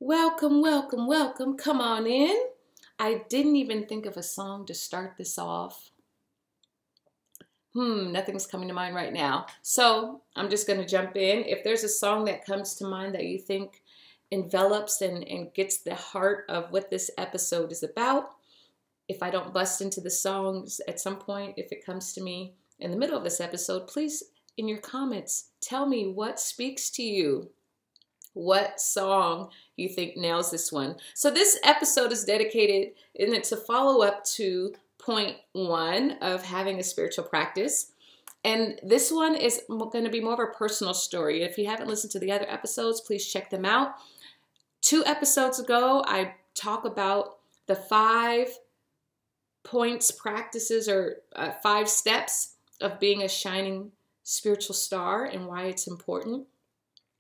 Welcome, welcome, welcome. Come on in. I didn't even think of a song to start this off. Nothing's coming to mind right now. So I'm just going to jump in. If there's a song that comes to mind that you think envelops and gets the heart of what this episode is about, if I don't bust into the songs at some point, if it comes to me in the middle of this episode, please, in your comments, tell me what speaks to you. What song you think nails this one. So this episode is dedicated, and it's a follow-up to point 1 of having a spiritual practice. And this one is going to be more of a personal story. If you haven't listened to the other episodes, please check them out. 2 episodes ago, I talk about the 5 points, practices, or 5 steps of being a shining spiritual star and why it's important.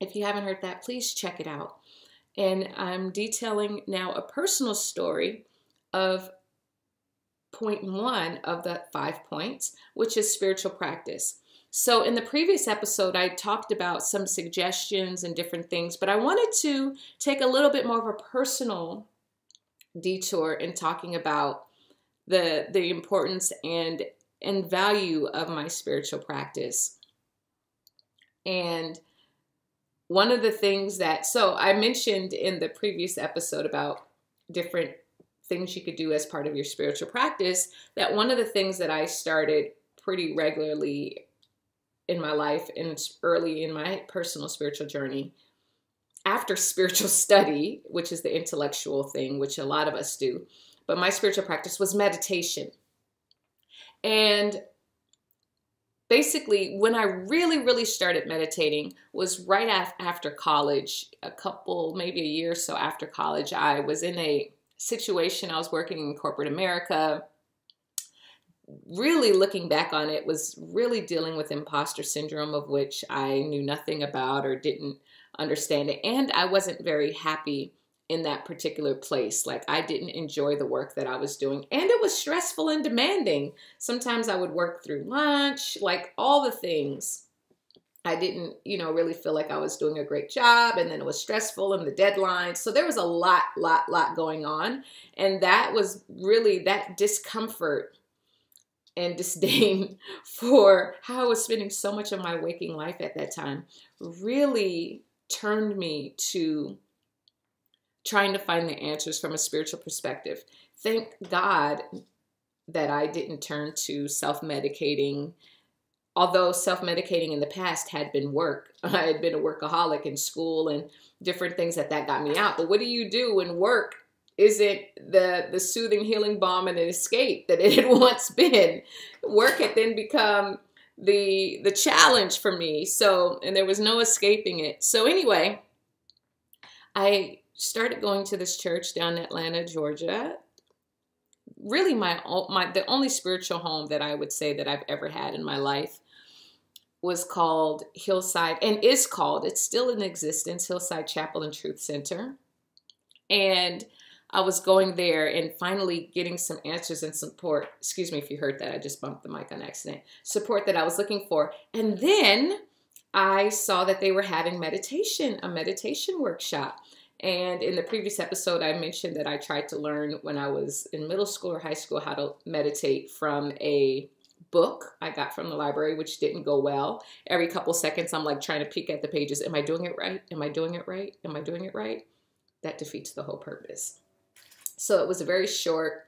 If you haven't heard that, please check it out. And I'm detailing now a personal story of point 1 of the 5 points, which is spiritual practice. So in the previous episode, I talked about some suggestions and different things, but I wanted to take a little bit more of a personal detour in talking about the importance and value of my spiritual practice. And one of the things so I mentioned in the previous episode about different things you could do as part of your spiritual practice, that one of the things that I started pretty regularly in my life and early in my personal spiritual journey, after spiritual study, which is the intellectual thing, which a lot of us do, but my spiritual practice was meditation. And basically, when I really started meditating was right after college, maybe a year or so after college. I was in a situation, I was working in corporate America. Really looking back on it, was really dealing with imposter syndrome, of which I knew nothing about or didn't understand it. And I wasn't very happy in that particular place. Like, I didn't enjoy the work that I was doing, and it was stressful and demanding. Sometimes I would work through lunch, like all the things. I didn't, really feel like I was doing a great job, and then it was stressful and the deadlines. So there was a lot going on. And that was really that discomfort and disdain for how I was spending so much of my waking life at that time really turned me to trying to find the answers from a spiritual perspective. Thank God that I didn't turn to self-medicating, although self-medicating in the past had been work. I had been a workaholic in school and different things that got me out. But what do you do when work isn't the soothing, healing balm and an escape that it had once been? Work had then become the challenge for me. And there was no escaping it. So anyway, I started going to this church down in Atlanta, Georgia. Really the only spiritual home that I would say that I've ever had in my life was called Hillside, and it's still in existence, Hillside Chapel and Truth Center. And I was going there and finally getting some answers and support. Excuse me if you heard that, I just bumped the mic on accident. Support that I was looking for. And then I saw that they were having a meditation workshop. And in the previous episode, I mentioned that I tried to learn when I was in middle school or high school how to meditate from a book I got from the library, which didn't go well. Every couple seconds, I'm like trying to peek at the pages. Am I doing it right? Am I doing it right? Am I doing it right? That defeats the whole purpose. So it was a very short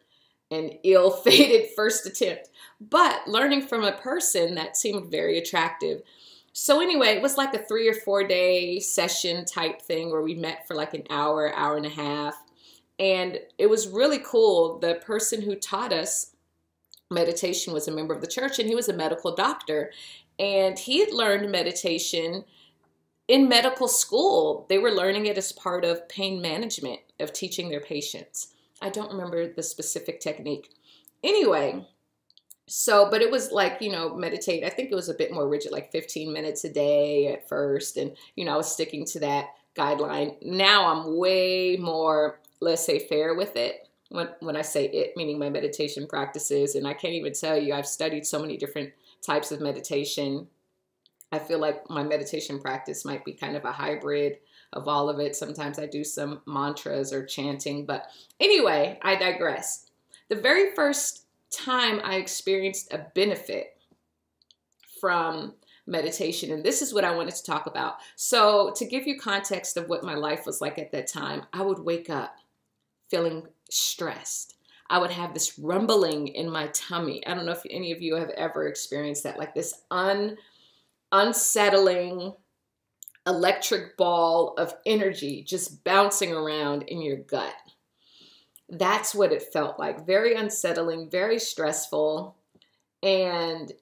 and ill-fated first attempt, but learning from a person that seemed very attractive. So anyway, it was like a 3 or 4 day session type thing where we met for like an hour and a half. And it was really cool. The person who taught us meditation was a member of the church, and he was a medical doctor. And he had learned meditation in medical school. They were learning it as part of pain management, of teaching their patients. I don't remember the specific technique. Anyway, but it was like, meditate. I think it was a bit more rigid, like 15 minutes a day at first. And, I was sticking to that guideline. Now I'm way more laissez-faire with it. When I say it, meaning my meditation practices. And I can't even tell you, I've studied so many different types of meditation. I feel like my meditation practice might be kind of a hybrid of all of it. Sometimes I do some mantras or chanting, but anyway, I digress. The very first time I experienced a benefit from meditation, and this is what I wanted to talk about. So to give you context of what my life was like at that time, I would wake up feeling stressed. I would have this rumbling in my tummy. I don't know if any of you have ever experienced that, like this unsettling electric ball of energy just bouncing around in your gut. That's what it felt like. Very unsettling, very stressful. And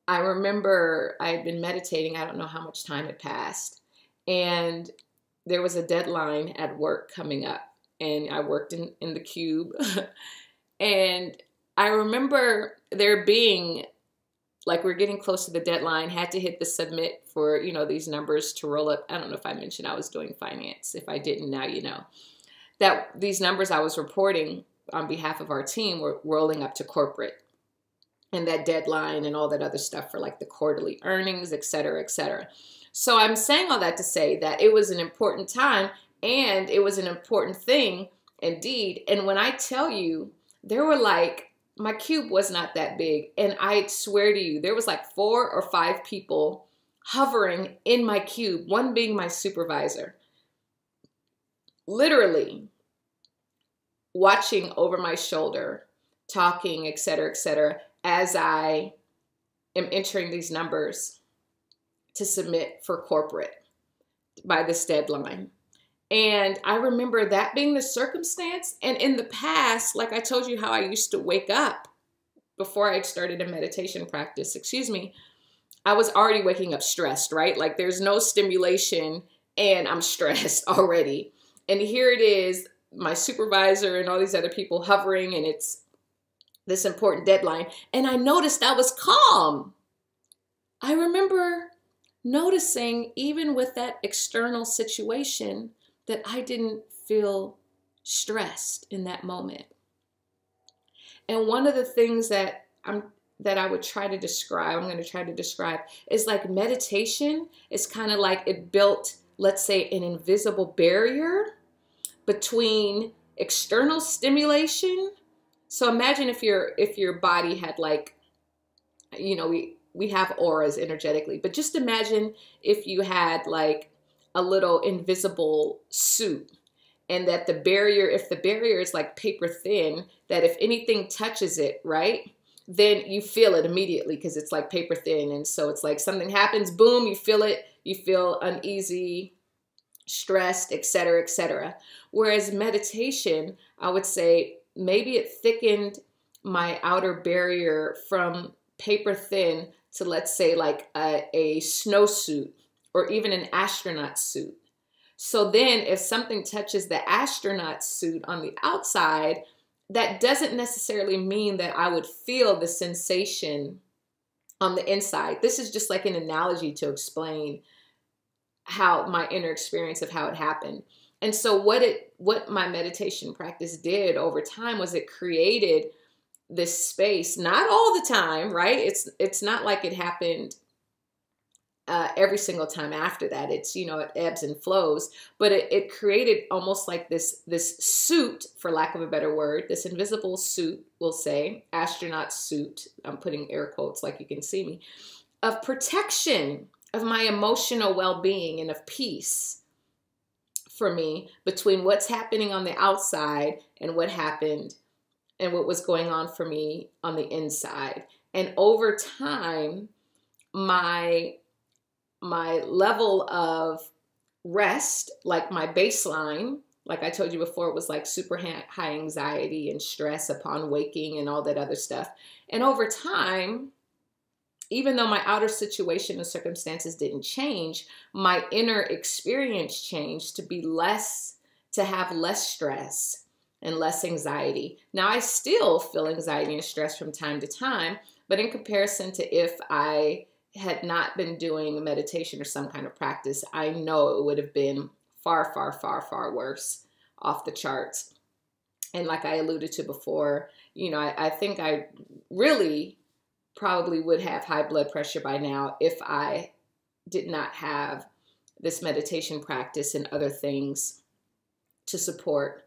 I remember I had been meditating. I don't know how much time had passed. And there was a deadline at work coming up. And I worked in the cube. And I remember there being, like, we're getting close to the deadline, had to hit the submit for, you know, these numbers to roll up. I don't know if I mentioned I was doing finance. If I didn't, now you know. That these numbers I was reporting on behalf of our team were rolling up to corporate. And that deadline and all that other stuff for like the quarterly earnings, et cetera, et cetera. So I'm saying all that to say that it was an important time and it was an important thing indeed. And when I tell you, there were like, my cube was not that big. And I swear to you, there was like 4 or 5 people hovering in my cube, one being my supervisor, literally watching over my shoulder, talking, et cetera, as I am entering these numbers to submit for corporate by this deadline. And I remember that being the circumstance. And in the past, like I told you how I used to wake up before I started a meditation practice, I was already waking up stressed, right? Like there's no stimulation and I'm stressed already. And here it is, my supervisor and all these other people hovering, and it's this important deadline. And I noticed I was calm. I remember noticing, even with that external situation, that I didn't feel stressed in that moment. And one of the things that I would try to describe, I'm going to try to describe, is like meditation is kind of like it built, let's say, an invisible barrier between external stimulation. So imagine if your body had, like, you know, we have auras energetically, but just imagine if you had like a little invisible suit, and that if the barrier is like paper thin, that if anything touches it, right, then you feel it immediately because it's like paper thin. And so it's like something happens, boom, you feel it, you feel uneasy, stressed, et cetera, et cetera. Whereas meditation, I would say maybe it thickened my outer barrier from paper thin to, let's say, like a snowsuit or even an astronaut suit. So then if something touches the astronaut suit on the outside, that doesn't necessarily mean that I would feel the sensation on the inside. This is just like an analogy to explain how my inner experience of how it happened. And so what my meditation practice did over time was it created this space, not all the time, right? It's not like it happened every single time after that. It's, you know, it ebbs and flows, but it created almost like this suit, for lack of a better word, this invisible suit, we'll say, astronaut suit, I'm putting air quotes like you can see me, of protection of my emotional well-being and of peace for me between what's happening on the outside and what happened and what was going on for me on the inside. And over time, my level of rest, like my baseline, like I told you before, it was like super high anxiety and stress upon waking and all that other stuff. And over time, even though my outer situation and circumstances didn't change, my inner experience changed to have less stress and less anxiety. Now, I still feel anxiety and stress from time to time, but in comparison to if I had not been doing meditation or some kind of practice, I know it would have been far, far, far, far worse, off the charts. And like I alluded to before, you know, I think I really probably would have high blood pressure by now if I did not have this meditation practice and other things to support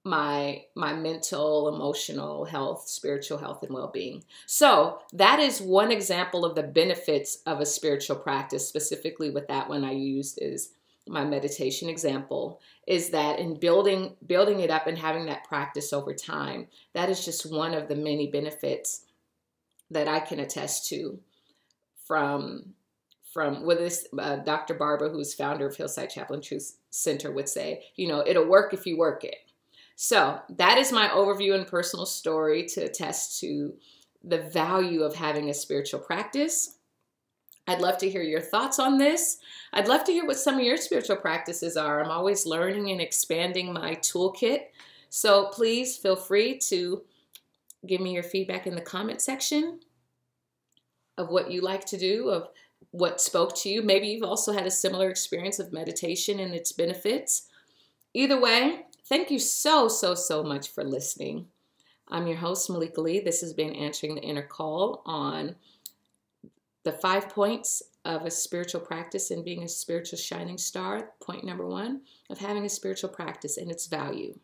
my mental, emotional health, spiritual health, and well-being. So that is one example of the benefits of a spiritual practice. Specifically with that one I used is my meditation example, is that in building it up and having that practice over time, that is just one of the many benefits that I can attest to from with this Dr. Barbara, who's founder of Hillside Chapel and Truth Center, would say, you know, it'll work if you work it. So that is my overview and personal story to attest to the value of having a spiritual practice. I'd love to hear your thoughts on this. I'd love to hear what some of your spiritual practices are. I'm always learning and expanding my toolkit. So please feel free to give me your feedback in the comment section of what you like to do, of what spoke to you. Maybe you've also had a similar experience of meditation and its benefits. Either way, thank you so much for listening. I'm your host, Malika Lee. This has been Answering the Inner Call on the 5 points of a spiritual practice and being a spiritual shining star. Point number 1 of having a spiritual practice and its value.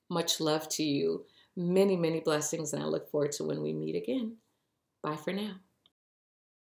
Much love to you. Many blessings, and I look forward to when we meet again. Bye for now.